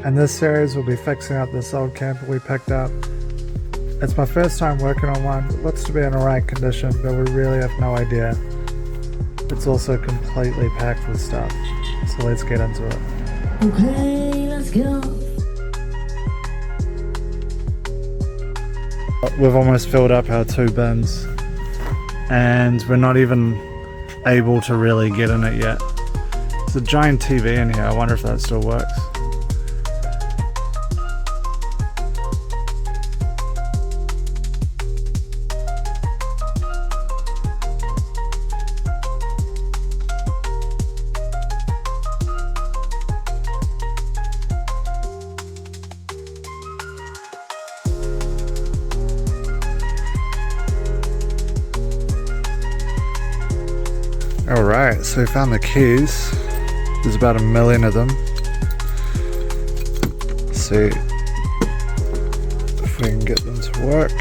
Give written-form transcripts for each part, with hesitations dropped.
In this series we'll be fixing up this old camper we picked up. It's my first time working on one. It looks to be in alright condition, but we really have no idea. It's also completely packed with stuff, so let's get into it. Okay, let's go. We've almost filled up our 2 bins and we're not even able to really get in it yet. There's a giant TV in here. I wonder if that still works. Alright, so we found the keys. There's about 1 million of them. Let's see if we can get them to work.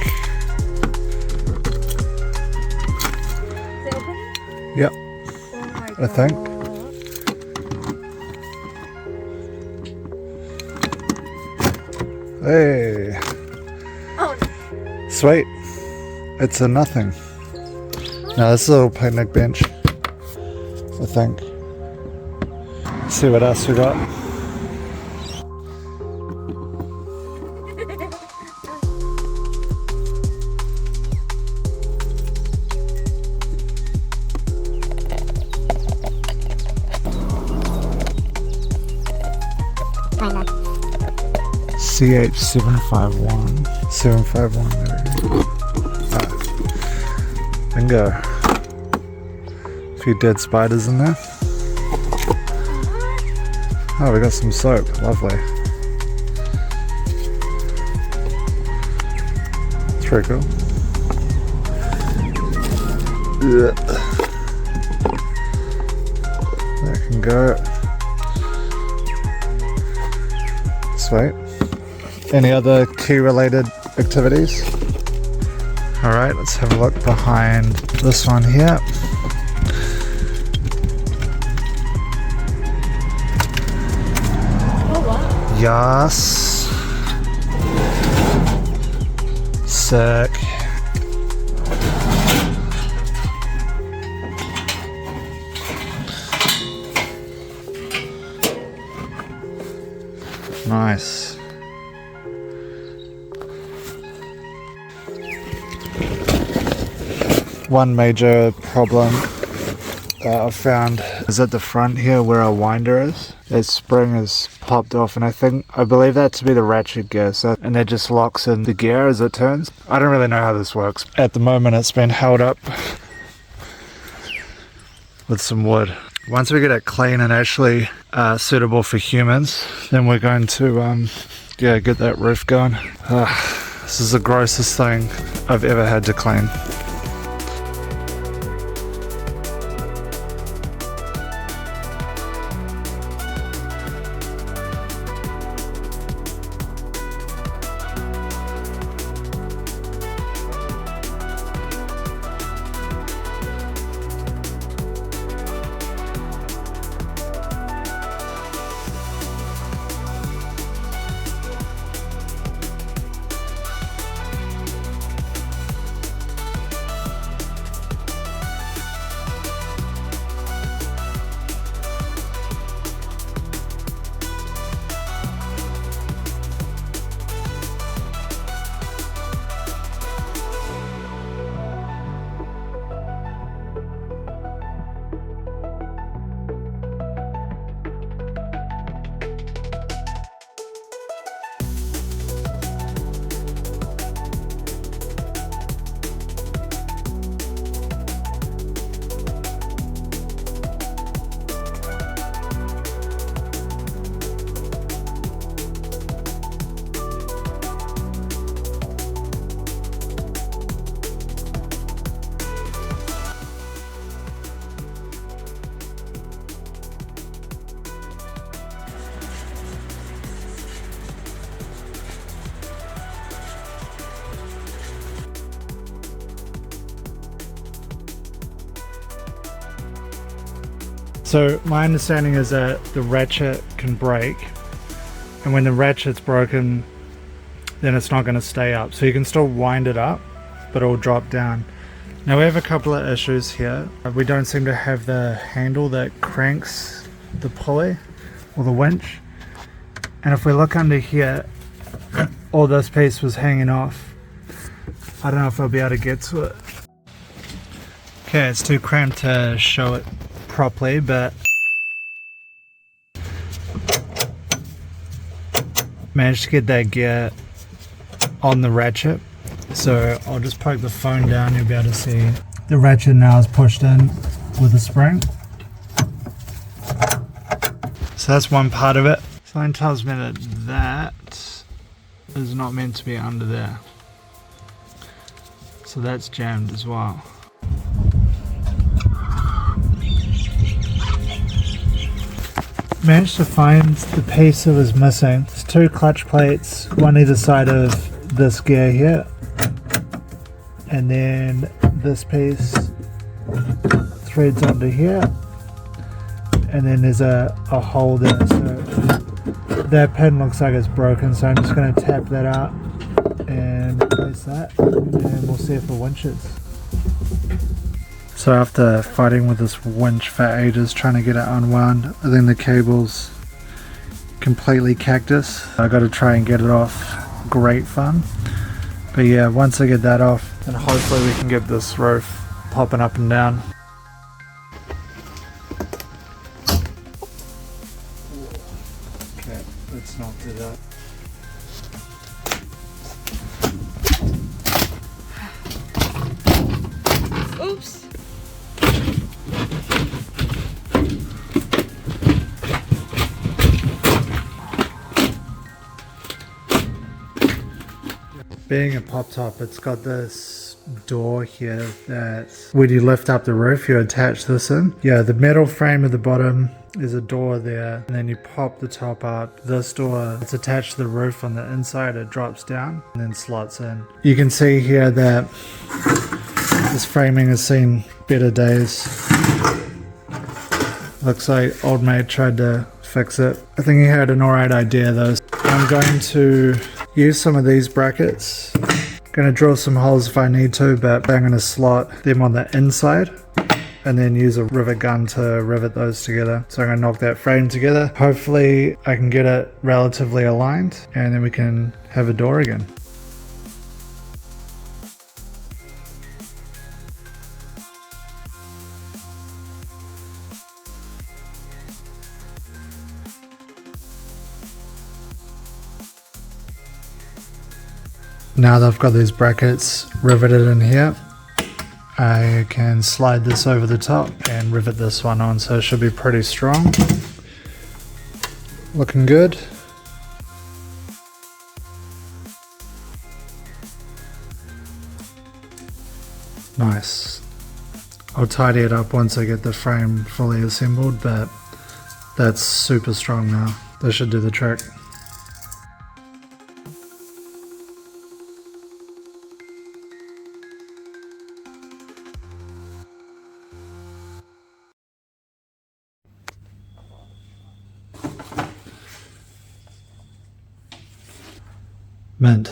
Is it open? Yep, Oh I think. Hey, Oh, sweet. It's a nothing. Now this is a little picnic bench, I think. Let's see what else we got. CH751. 751, there we go. Ah, bingo. A few dead spiders in there. Oh, we got some soap. Lovely. It's pretty cool. Yeah. That can go. Sweet. Any other key related activities? Alright, let's have a look behind this one here. oh wow. Yes. Sick. Nice. One major problem that I've found is at the front here where our winder is. Its spring is popped off, and I believe that to be the ratchet gear, and it just locks in the gear as it turns. I don't really know how this works. At the moment it's been held up with some wood. Once we get it clean and actually suitable for humans, then we're going to get that roof going. This is the grossest thing I've ever had to clean. So my understanding is that the ratchet can break and when the ratchet's broken, then it's not going to stay up. So you can still wind it up, but it'll drop down. Now we have a couple of issues here. We don't seem to have the handle that cranks the pulley or the winch. And if we look under here, all this piece was hanging off. I don't know if I'll be able to get to it. Okay, it's too cramped to show it properly, but managed to get that gear on the ratchet. So I'll just poke the phone down, you'll be able to see the ratchet now is pushed in with a spring. So that's one part of it. Sign tells me that that is not meant to be under there. So that's jammed as well. Managed to find the piece that was missing. There's two clutch plates, one either side of this gear here. And then this piece threads onto here. And then there's a hole there. So that pin looks like it's broken, so I'm just going to tap that out and replace that. And we'll see if it winches. So after fighting with this winch for ages trying to get it unwound, I think the cable's completely cactus. I got to try and get it off. Great fun. But yeah, once I get that off, then hopefully we can get this roof popping up and down. Okay, let's not do that. Oops. Being a pop top, it's got this door here that when you lift up the roof, you attach this in. Yeah, the metal frame at the bottom is a door there, and then you pop the top up. This door, it's attached to the roof on the inside, it drops down and then slots in. You can see here that this framing has seen better days. Looks like old mate tried to fix it. I think he had an alright idea though. I'm going to use some of these brackets. Gonna drill some holes if I need to, but I'm gonna slot them on the inside and then use a rivet gun to rivet those together. So I'm gonna knock that frame together. Hopefully I can get it relatively aligned and then we can have a door again. Now that I've got these brackets riveted in here, I can slide this over the top and rivet this one on, so it should be pretty strong. Looking good. Nice. I'll tidy it up once I get the frame fully assembled, but that's super strong now. This should do the trick. Mint.